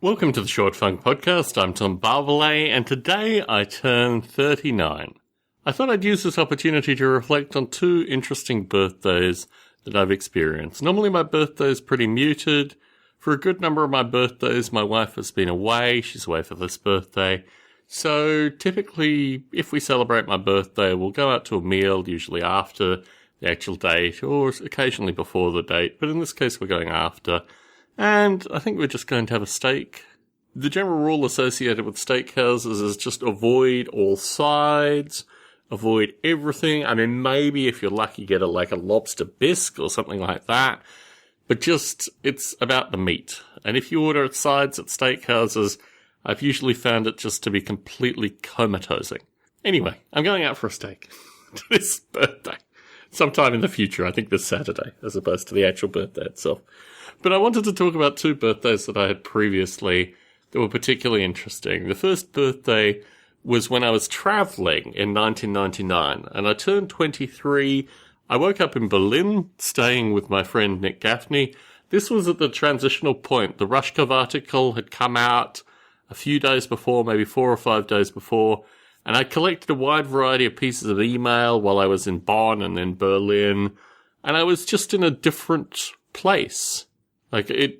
Welcome to the Short Funk Podcast. I'm Tom Barbalet, and today I turn 39. I thought I'd use this opportunity to reflect on two interesting birthdays that I've experienced. Normally my birthday is pretty muted. For a good number of my birthdays, my wife has been away. She's away for this birthday. So typically, if we celebrate my birthday, we'll go out to a meal, usually after the actual date, or occasionally before the date. But in this case, we're going after. And I think we're just going to have a steak. The general rule associated with steakhouses is just avoid all sides, avoid everything. I mean, maybe if you're lucky, get a lobster bisque or something like that. But just, it's about the meat. And if you order sides at steakhouses, I've usually found it just to be completely comatosing. Anyway, I'm going out for a steak this birthday. Sometime in the future, I think this Saturday, as opposed to the actual birthday itself. But I wanted to talk about two birthdays that I had previously that were particularly interesting. The first birthday was when I was traveling in 1999, and I turned 23. I woke up in Berlin, staying with my friend Nick Gaffney. This was at the transitional point. The Rushkov article had come out a few days before, maybe 4 or 5 days before, and I collected a wide variety of pieces of email while I was in Bonn and in Berlin, and I was just in a different place.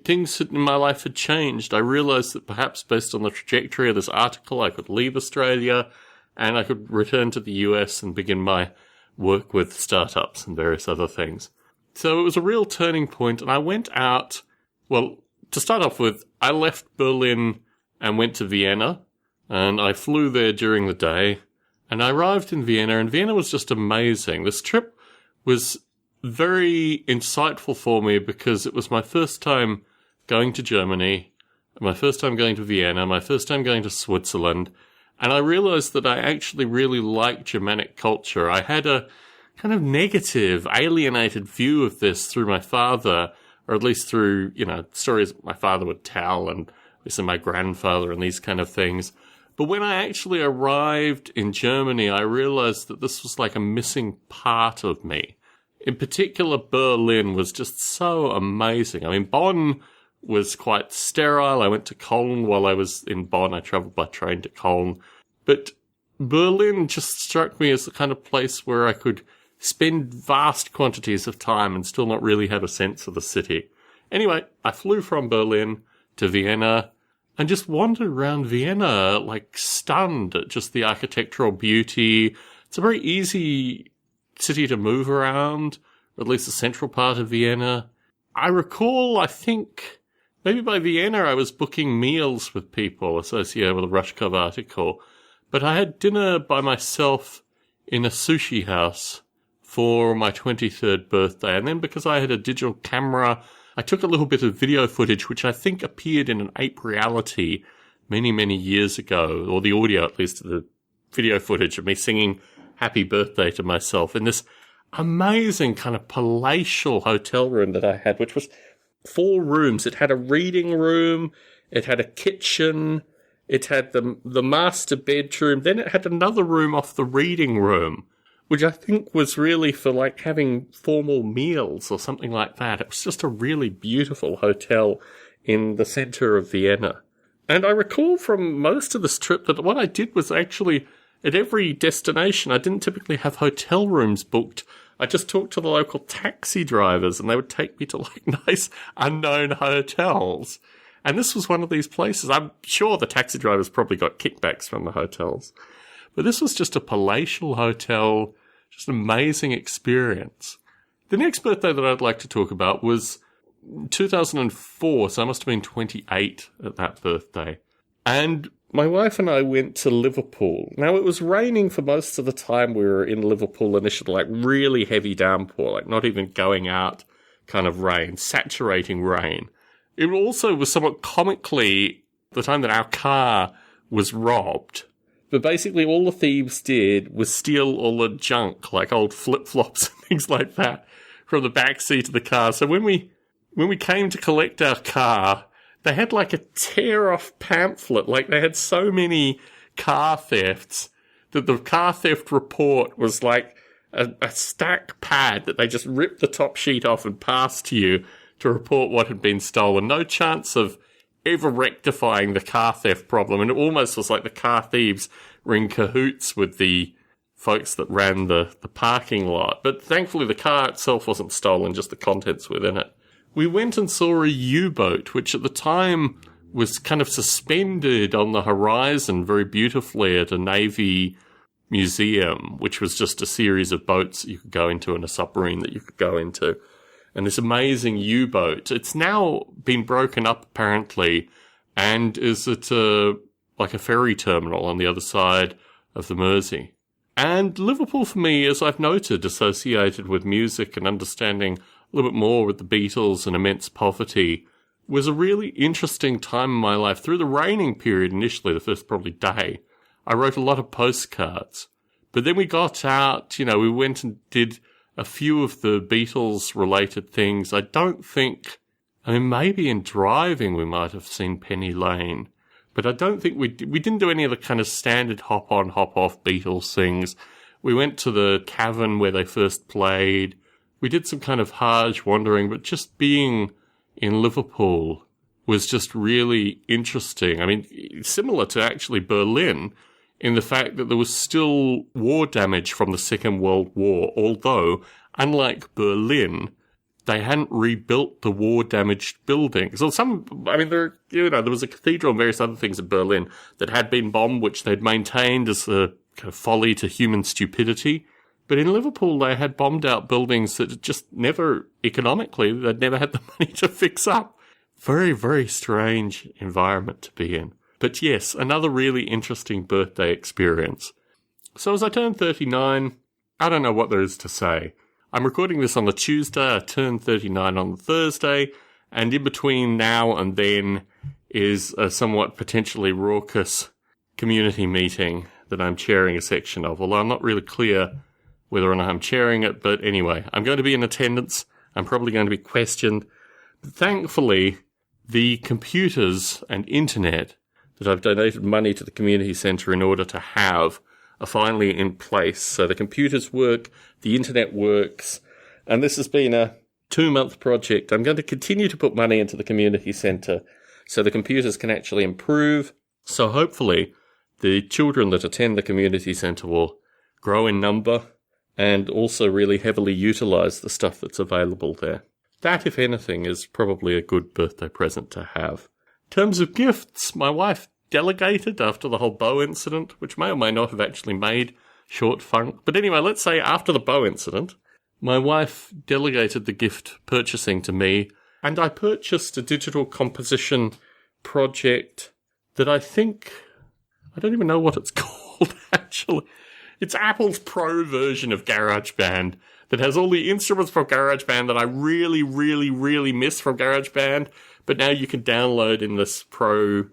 Things in my life had changed. I realized that perhaps based on the trajectory of this article, I could leave Australia and I could return to the US and begin my work with startups and various other things. So it was a real turning point, and I went out. Well, to start off with, I left Berlin and went to Vienna, and I flew there during the day, and I arrived in Vienna, and Vienna was just amazing. This trip was very insightful for me because it was my first time going to Germany, my first time going to Vienna, my first time going to Switzerland, and I realized that I actually really liked Germanic culture. I had a kind of negative, alienated view of this through my father, or at least through, stories my father would tell, and obviously my grandfather and these kind of things. But when I actually arrived in Germany, I realized that this was like a missing part of me. In particular, Berlin was just so amazing. I mean, Bonn was quite sterile. I went to Cologne while I was in Bonn. I traveled by train to Cologne. But Berlin just struck me as the kind of place where I could spend vast quantities of time and still not really have a sense of the city. Anyway, I flew from Berlin to Vienna and just wandered around Vienna, stunned at just the architectural beauty. It's a very easy city to move around, or at least the central part of Vienna. I recall, I think, maybe by Vienna I was booking meals with people associated with the Rushkov article, but I had dinner by myself in a sushi house for my 23rd birthday, and then because I had a digital camera, I took a little bit of video footage, which I think appeared in an Ape Reality many, many years ago, or the audio at least of the video footage of me singing Happy Birthday to myself in this amazing kind of palatial hotel room that I had, which was 4 rooms. It had a reading room, it had a kitchen, it had the master bedroom, then it had another room off the reading room, which I think was really for having formal meals or something like that. It was just a really beautiful hotel in the center of Vienna. And I recall from most of this trip that what I did was actually, at every destination, I didn't typically have hotel rooms booked. I just talked to the local taxi drivers and they would take me to nice unknown hotels. And this was one of these places. I'm sure the taxi drivers probably got kickbacks from the hotels. But this was just a palatial hotel, just an amazing experience. The next birthday that I'd like to talk about was 2004, so I must have been 28 at that birthday. And my wife and I went to Liverpool. Now, it was raining for most of the time we were in Liverpool initially, really heavy downpour, not even going out kind of rain, saturating rain. It also was somewhat comically the time that our car was robbed. But basically all the thieves did was steal all the junk, like old flip-flops and things like that, from the back seat of the car. So when we came to collect our car, they had a tear-off pamphlet. They had so many car thefts that the car theft report was a stack pad that they just ripped the top sheet off and passed to you to report what had been stolen. No chance of ever rectifying the car theft problem. And it almost was like the car thieves were in cahoots with the folks that ran the parking lot. But thankfully the car itself wasn't stolen, just the contents within it. We went and saw a U-boat, which at the time was kind of suspended on the horizon very beautifully at a Navy museum, which was just a series of boats that you could go into and a submarine that you could go into. And this amazing U-boat, it's now been broken up apparently and is at like a ferry terminal on the other side of the Mersey. And Liverpool for me, as I've noted, associated with music and understanding a little bit more with the Beatles and immense poverty, was a really interesting time in my life. Through the reigning period initially, the first probably day, I wrote a lot of postcards. But then we got out, we went and did a few of the Beatles-related things. Maybe in driving we might have seen Penny Lane. But I don't think we didn't do any of the kind of standard hop-on, hop-off Beatles things. We went to the cavern where they first played. We did some kind of Hajj wandering, but just being in Liverpool was just really interesting. I mean, similar to actually Berlin in the fact that there was still war damage from the Second World War, although, unlike Berlin, they hadn't rebuilt the war-damaged buildings. So there was a cathedral and various other things in Berlin that had been bombed, which they'd maintained as a kind of folly to human stupidity. But in Liverpool, they had bombed out buildings that just never, economically, they'd never had the money to fix up. Very, very strange environment to be in. But yes, another really interesting birthday experience. So as I turned 39, I don't know what there is to say. I'm recording this on the Tuesday, I turned 39 on the Thursday, and in between now and then is a somewhat potentially raucous community meeting that I'm chairing a section of, although I'm not really clear whether or not I'm chairing it, but anyway, I'm going to be in attendance. I'm probably going to be questioned. But thankfully, the computers and internet that I've donated money to the community centre in order to have are finally in place. So the computers work, the internet works, and this has been a 2-month project. I'm going to continue to put money into the community centre so the computers can actually improve. So hopefully the children that attend the community centre will grow in number and also really heavily utilise the stuff that's available there. That, if anything, is probably a good birthday present to have. In terms of gifts, my wife delegated after the whole Bow incident, which may or may not have actually made short funk. But anyway, let's say after the Bow incident, my wife delegated the gift purchasing to me, and I purchased a digital composition project that I don't even know what it's called, actually. It's Apple's Pro version of GarageBand that has all the instruments from GarageBand that I really, really, really miss from GarageBand, but now you can download in this Pro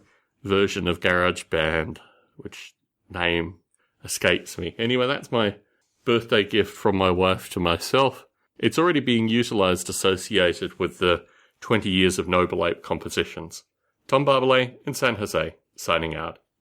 version of GarageBand, which name escapes me. Anyway, that's my birthday gift from my wife to myself. It's already being utilised associated with the 20 years of Noble Ape compositions. Tom Barbalet in San Jose, signing out.